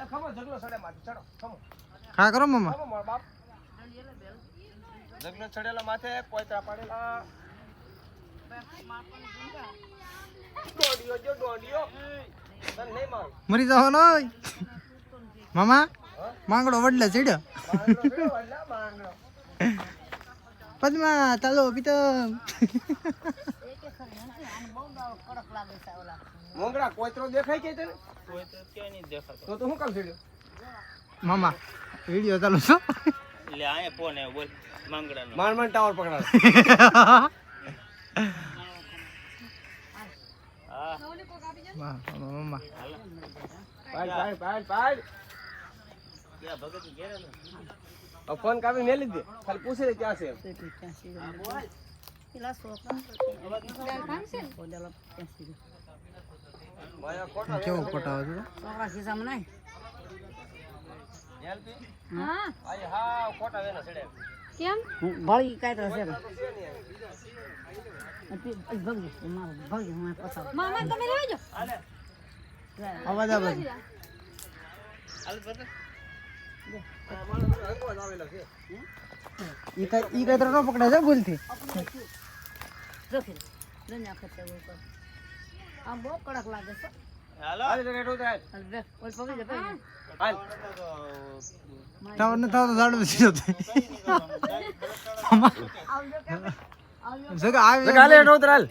ખમો જગલો સડે માથે ચડો ખમો ખા કરો મમ્મા ખમો મારા બાપ જગલો ચડેલા માથે પોયતા પાડેલા ડોડિયો તને નહીં માર મરી જાવ ને મામા માંગડો વડલે ચડ્યો પદ્મા ચાલો પીતમ મોંગડા કોઈતરો દેખાય કે તને કોઈતરો ક્યાં નહીં દેખાતો તો હું કામ છેડ્યો મામા વિડિયો ચાલુ છો લે આયા ફોન હે બોલ માંગડાનો માંડ ટાવર પકડાવ હા મામા પાડ क्या भगत घेरे ना अब फोन काबी ले लीजिए खाली पूछे रे क्या से बोल इला सोका माया कोटा કેવો કોટા હતો સોકા ખિસ્સા માં નહીં એલપી હા આય હા કોટા વેના છડે કેમ ભળી કાઈ તો છે ભગી હું પસાવ મામા તમે લેજો હાલે અવાજ આવે હાલ બતા ઈ કઈ તરફ ન પકડે છે ભૂલથી જોખી દુનિયા ખર્ચા ઉપર આ બહુ કડક લાગે છે હાલો હાલ રેડ ઉતર હાલ બે ઓલ પકડી દે ભાઈ હાલ ટાવર ન થાવ તો ઝાડ સીધો થાય આવજો કે આવજો જગા આવે હાલ રેડ ઉતર હાલ